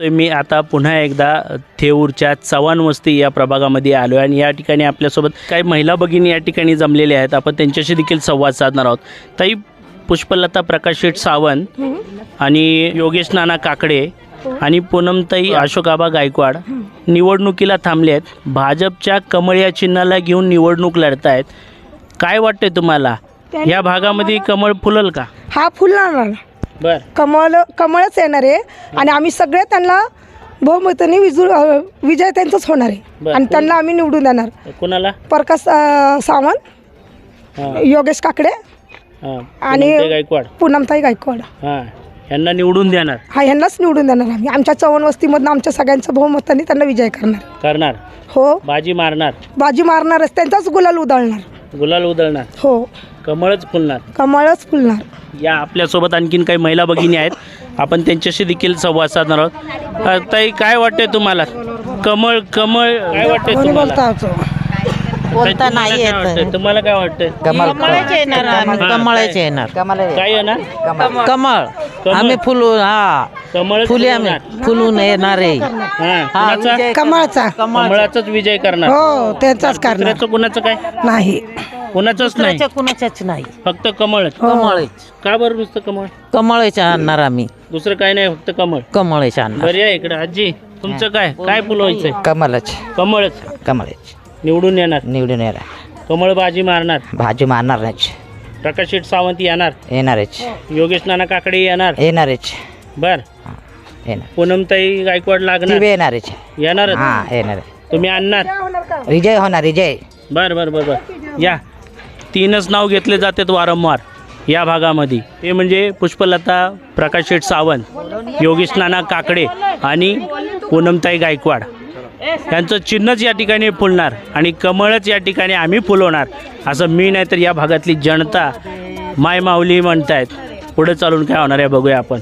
मी आता पुन्हा एकदा थेऊरच्या चव्हाण वस्ती या प्रभागामध्ये आलो आहे आणि या ठिकाणी आपल्यासोबत काही महिला भगिनी या ठिकाणी जमलेल्या आहेत. आपण त्यांच्याशी देखील संवाद साधणार आहोत. ताई, पुष्पलता प्रकाश शेठ सावंत आणि योगेश नाना काकडे आणि पूनमताई अशोकाबा गायकवाड निवडणुकीला थांबले आहेत. भाजपच्या कमळ या चिन्हाला घेऊन निवडणूक लढत आहेत. काय वाटतंय तुम्हाला, या भागामध्ये कमळ फुलल का? हा फुलणार बर, कमळच येणार आहे आणि आम्ही सगळे त्यांना बहुमताने विजय त्यांचाच होणार आहे आणि त्यांना आम्ही निवडून देणार. कोणाला? प्रकाश सावंत, योगेश काकडे आणि गायकवाड, पूनमताई गायकवाड यांना निवडून देणार. हा, यांनाच निवडून देणार आम्ही. आमच्या चव्हाण वस्तीमधून आमच्या सगळ्यांच्या बहुमताने त्यांना विजय करणार. हो, बाजी मारणार. बाजी मारणारच, त्यांचाच गुलाल उधळणार. हो, कमळच फुलणार. या आपल्यासोबत आणखीन काही महिला भगिनी आहेत. आपण त्यांच्याशी देखील संवाद साधणार आहोत. ताई, काय वाटतंय तुम्हाला? कमळ काय वाटतंय तुम्हाला? बोलता नाही येत. तुम्हाला काय वाटतंय? कमळच येणार. काय येणार? कमळ आम्ही कमळ फुलून येणार आहे. कमळाचाच विजय करणार. हो, त्यांचाच करणार. दुसऱ्याचं कुणाचं काय नाही, कुणाचंच नाही, कुणाच्याच नाही, फक्त कमळच. का बरं नुसतं कमळ? कमळच आणणार आम्ही, दुसरं काय नाही, फक्त कमळच आणणार. बरं, या इकडे. आजी, तुमचं काय फुलवायचंय? कमळच निवडून येणार. कमळ बाजी मारणार. भाजी मारणारच. प्रकाश शेठ सावंत येणारच. योगेश नाना काकडे येणारच. बर, पूनमताई गायकवाड लागणार. येणारच. येणार. तुम्ही आणणार. विजय होणार. बर. या 3च नाव घेतले जातात वारंवार या भागामध्ये. ते म्हणजे पुष्पलता प्रकाश शेठ सावंत, योगेश नाना काकडे आणि पूनमताई गायकवाड. यांचं चिन्हच या ठिकाणी फुलणार आणि कमळच या ठिकाणी आम्ही फुलवणार, असं मी नाही तर या भागातली जनता माय माऊली म्हणतायत. पुढे चालून काय होणार आहे बघूया आपण.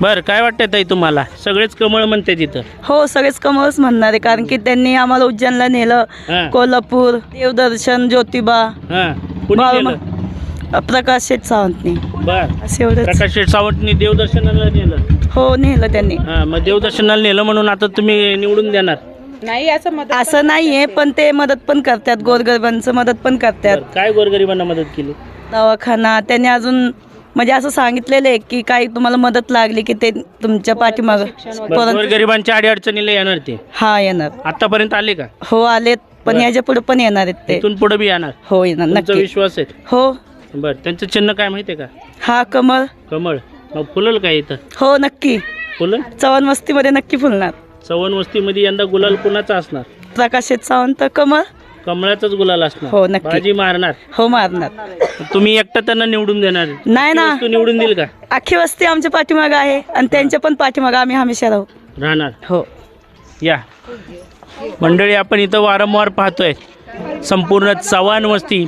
बरं, काय वाटतंय ताई तुम्हाला? सगळेच कमळ म्हणते तिथं? हो, सगळेच कमळच म्हणणार आहे, कारण की त्यांनी आम्हाला उज्जैनला नेलं, कोल्हापूर, देवदर्शन, ज्योतिबा. प्रकाश शेठ सावंतनी. बर, प्रकाश शेठ सावंतनी देवदर्शनाला नेलं? हो, नेलं त्यांनी. मग देवदर्शनाला नेलं म्हणून आता तुम्ही निवडून देणार? नाही, असं नाहीये, पण ते मदत पण करतात, गोरगरिबांचं मदत पण करतात. काय गोरगरिबांना मदत केली? दवाखाना त्यांनी अजून म्हणजे असं सांगितलेलं आहे की काही तुम्हाला मदत लागली की ते तुमच्या पाठीमाग. गोरगरिबांच्या अडीअडचणीला येणार ते? हा, येणार. आतापर्यंत आले का? हो, आलेत, पण याच्या पुढे पण येणार आहेत ते. इथून पुढे बी येणार? हो, येणार. नक्की विश्वास आहे? हो. बर, त्यांचं चिन्ह काय माहितीये का? हा, कमळ. मग फुलल काय इथं? हो, नक्की फुलल. चव्हाण वस्तीमध्ये नक्की फुलणार. चव्हाण वस्तीमध्ये यंदा गुलाल कुणाचा असणार? प्रकाश शेठ सावंत, कमळाचाच गुलाल असणार. हो, नक्की. बाजी मारणार? हो, मारणार. तुम्ही एकटा त्यांना निवडून देणार? नाही ना, तू निवडून देईल का? अख्खी वस्ती आमच्या पाठीमाग आहे आणि त्यांच्या पण पाठीमाग आम्ही हमेशा राहणार. हो. या मंडळी, आपण इथं वारंवार पाहतोय संपूर्ण चव्हाण वस्ती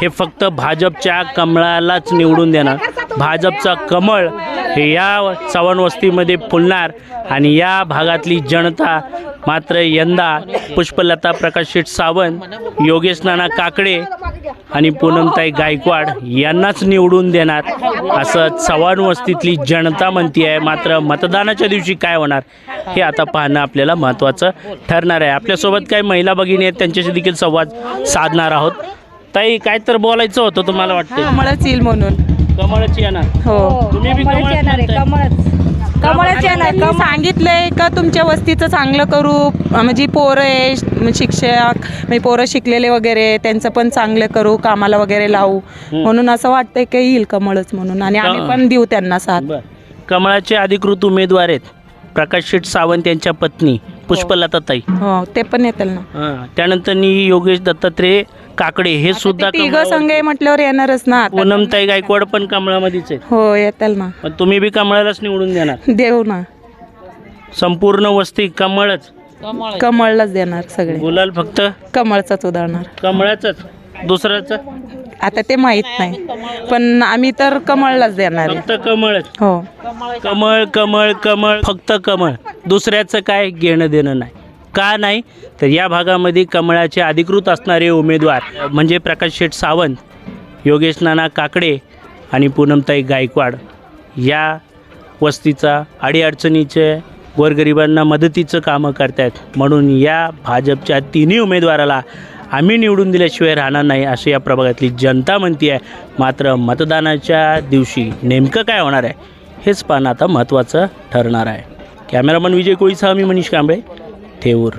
हे फक्त भाजपच्या कमळालाच निवडून देणार. भाजपचा कमळ हे या चव्हाण वस्तीमध्ये फुलणार आणि या भागातली जनता मात्र यंदा पुष्पलता प्रकाश शेठ सावंत, योगेश नाना काकडे आणि पूनमताई गायकवाड यांनाच निवडून देणार, असं चव्हाण वस्तीतली जनता म्हणती आहे. मात्र मतदानाच्या दिवशी काय होणार हे आता पाहणं आपल्याला महत्त्वाचं ठरणार आहे. आपल्यासोबत काही महिला भगिनी आहेत, त्यांच्याशी देखील संवाद साधणार आहोत. ताई, काय तर बोलायचं होतं तुम्हाला वाटतं? कमळच येईल म्हणून. कमळच येणार? हो, तुम्ही बी कमळच येणार. सांगितलंय का तुमच्या वस्तीचं चांगलं करू, म्हणजे पोरं आहे, शिक्षक म्हणजे पोरं शिकलेले वगैरे, त्यांचं पण चांगलं करू, कामाला वगैरे लावू, म्हणून असं वाटतंय की येईल कमळच म्हणून आणि आम्ही पण देऊ त्यांना साथ. कमळाचे अधिकृत उमेदवार आहेत प्रकाश शेठ सावंत यांच्या पत्नी पुष्पलता ताई. हो, ते पण येतील ना. त्यानंतर योगेश दत्तात्रय काकडे हे सुद्धा तिघ संघ म्हटल्यावर येणारच ना. पूनमताई गायकवाड पण कमळामध्येच आहेत. हो, येतील ना. पण तुम्ही बी कमळालाच निवडून देणार? देऊ ना. संपूर्ण वस्ती कमळलाच देणार. सगळे गुलाल फक्त कमळचाच उधळणार. कमळाचाच? दुसऱ्याचं आता ते माहित नाही, पण आम्ही तर कमळलाच देणार. फक्त कमळच? हो, कमळ, फक्त कमळ. दुसऱ्याचं काय घेणं देणं नाही. का नाही तर या भागामध्ये कमळाचे अधिकृत असणारे उमेदवार म्हणजे प्रकाश शेठ सावंत, योगेश नाना काकडे आणि पूनमताई गायकवाड या वस्तीचा अडीअडचणीचे गोरगरिबांना मदतीचं कामं करतायत म्हणून या भाजपच्या तिन्ही उमेदवाराला आम्ही निवडून दिल्याशिवाय राहणार नाही अशी या प्रभागातली जनता म्हणते आहे. मात्र मतदानाच्या दिवशी नेमकं काय होणार आहे हेच पाहणं आता महत्त्वाचं ठरणार आहे. कॅमेरामन विजय कोळीसह मी मनीष कांबळे, ठेऊर.